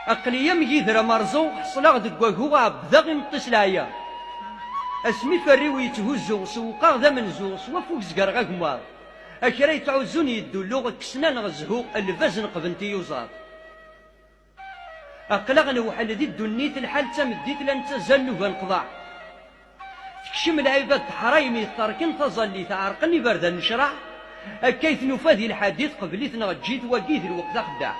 أقليا مجيذرة مرزو حصلاغ دقواكوغا بدا غنطيس العيا اسمي فريو يتهزو سوقا ذا منزو سوا فوق زقر غاكمار أكرا يتعوزون يدولو كسنان غزهو الفاز نقبنتي يوزار أقلغ نوحل دي الدنيت الحال تمديت لان تزنو بنقضاع تكشم العباد حرايمي تركن تظلي تعرقني بردا نشرع أكيث نفاذي الحديث قبليت نغجيت وقيد الوقت خداع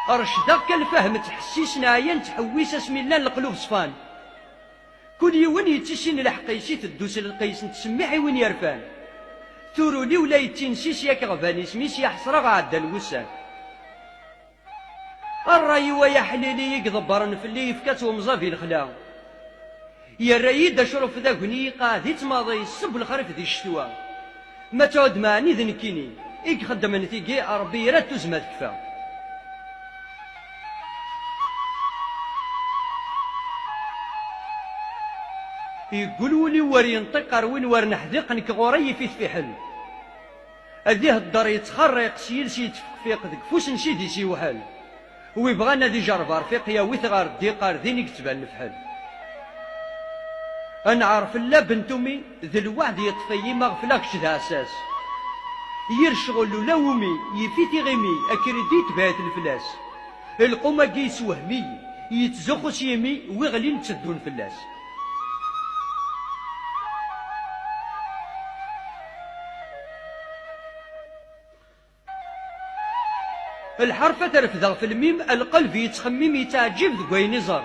أرشدك الفهم تحسيسنا عيان تحويس اسم الله القلوب صفان كل يوم يتسين الحقيسي تدوس القيس تسميحي وين يرفان ثورو لي ولا يتنسيس ياك غفاني سميس يحصرغ عدى الوسان الراي ويا حليلي يقضبرن في اللي يفكات ومزافي الخلا يا الرايد اشرف ذا هني قاعد يتماضي السب الخريف ذي الشتوى ما تعود معني ذنكيني يخدم نتيجي ربي راه تزمت كفا يقول ولي ور ينطق روين ور نحذق نكغوري في حل أذيه الدار يتخرق سيل سي تفيق ذك فوس نسيدي سي وحل ويبغانا ذي جربار فيق يا ويثغار ديقار ذيني كتبان نفحل أنا عارف لا بنتومي ذي الوعد يطفي مغفلاكش ذا أساس يرشغل لومي يفيتي غيمي أكريدي تبات الفلاس القومة قيس وهمي يتزخس يمي ويغلين تسدون فلاس الحرفة ترفذ في الميم القلب يتخمم يتعجب ذقوين يزر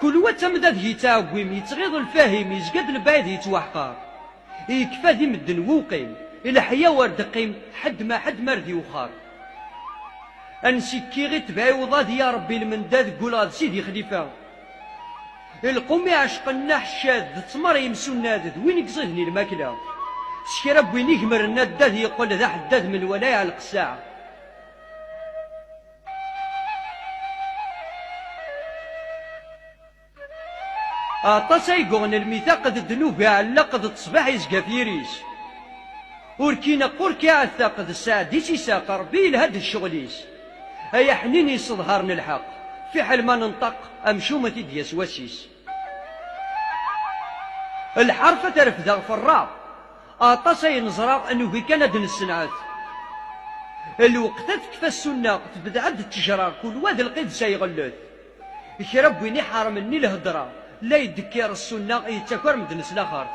كل وتمدد يتعوم يتغيظ الفاهم يزقد البعيد يتوحقر يكفى ذي مدن ووقيم الحياة وردقيم حد ما ردي وخار أنسكي غي تبعي وضاد يا ربي المنداد قول غاد سيدي خليفة القومي عشقنا حشاد تمر يمسونا وين يقصدني الماكلة سكرب وين يكمر النداد يقول ذا حداد من الولاية على القساعة أطاسا يقون الميثاق ذا الذنوب يعلق ذا التصباح يزقى فيريس وركينا قركي عثاق ذا السعديس يساق ربي لهاد الشغليس هيا حنين يصظهرن الحق في حال ما ننطق أمشومة دياس واسيس الحرف ترفذ في الراب أطاسا ينزرق أنه في كندا السنعات الوقت تكفى السنة تبدعد تجرى كل واد القيد سيغلث يشرب ويني حرمني الهدرة لا يدكير السنة يتكر مدنس الآخر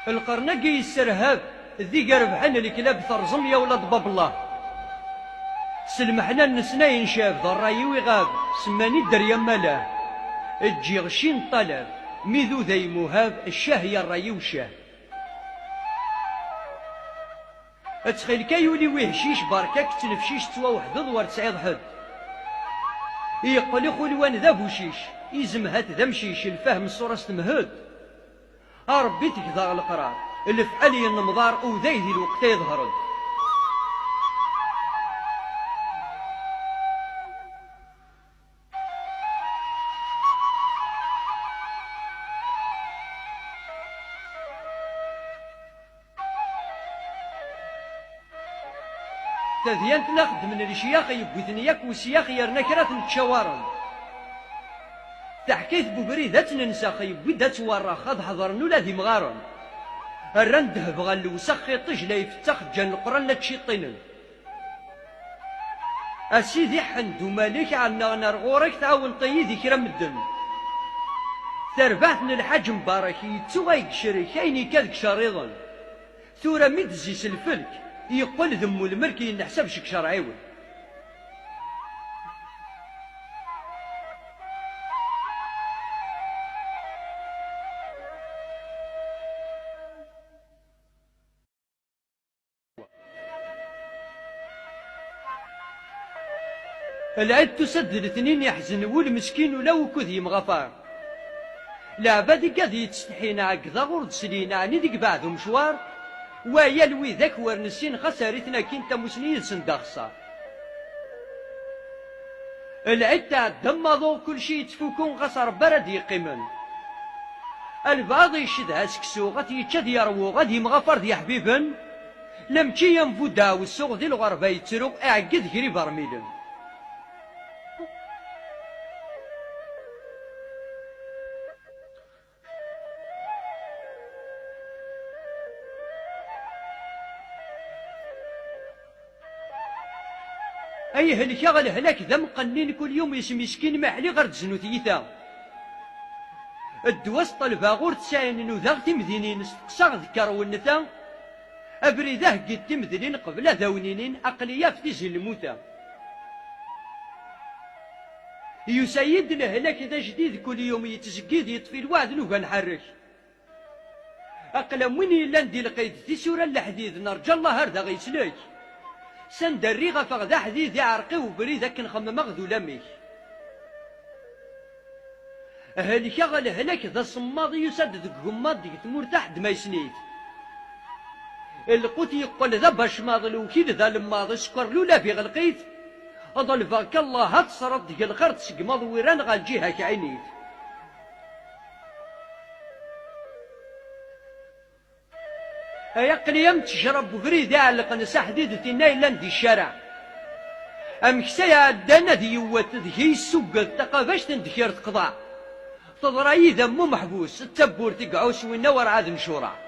القرنقي يسرهاب ذي قرب حنا الكلاب ثرزم يا ولاد باب الله سلمحنا النسنا ينشاف ضراي ويغاب سماني الدريا مالاه اجي غشين طلب ميذو ذي مهاب الشاه يا الراي وشاه اتخيل كيولي ويهشيش بركاك تنفشيش توا وحدض ور تسعيد حد يقول خلوان ذا بوشيش يزمهات ذا مشيش الفهم الصورة ستمهد ربي تكذا القرار اللي في علي النمضار وذي ذي الوقت يظهر تذيانت ناخد من الشياخ يبوثني ياك وسياخ يرنا كرات نتشاورن تحكيت ببريدة ننسى يبوي دا تورا خاض حضرن ولا ذي مغارن الرنده بغا الوسخ يطيج لا يفتخ جان القران لا تشيطينن اسيدي حند ومالك عنا نرغورك تعاون طيدي كرام الدم تربعتن الحاج مبارك يتسوى يكشري كايني كاذك شريضا ثورة مدزيس الفلك يقول ذم الملكي نحسب شك شرعيون العد تسد الاثنين يحزن والمسكين ولو كذي مغفار العباد قاعد يتستحينا عقذا غرد سلينا عني ديك بعد مشوار ويا لوي ذاك ورنسين خسارتنا كين تموسنين سندخصر العدة دمضوا كل شي يتفوكون غصر برد يقيمن البعض يشدها سكسو غادي يتشد يروو غادي مغفر يا حبيبن لم تي ينفودا والسوق دي الغربة يتسرق اعقد كري برميلن اي هلكا الهلاك ذا مقنين كل يوم يسم مسكين محلي غير تزنو ثيثا الدواس طلبا غور تساين انو ذا تمدينين استقصاغ ذكر والنثا ابريده قد تمدلين قبل ذاونينين اقليا في تيز الموتى يسيد الهلاك ذا جديد كل يوم يتزكيد يطفي الوعد نوبا نحرك اقلا وين الا ندي القيد في سوره الحديد نرجى الله هردا غيسلك سندري غفغ ذا حديد يعرقي وبريد ذاك نخمم غذو لميك هلكا غالهلاك ذا صماض يسد ذك غماض ديك تمور تحت ما يسنيد القوت يقول ذا باش ماض الوكيل ذا لماض سكر لولا في غلقيت أضل فاك الله هتصرد ديك الخير تسقماض ويران غالجيها كعينيد يقليم تشرب بريد يعلق نسا حديد تينا إلا ندي الشارع أمكسايا دانا دي يوات ذهي السوق التقافاش تندكير تقضع تضرأي ذا مو محبوس التبور تقعوس وينا ورعاد نشورع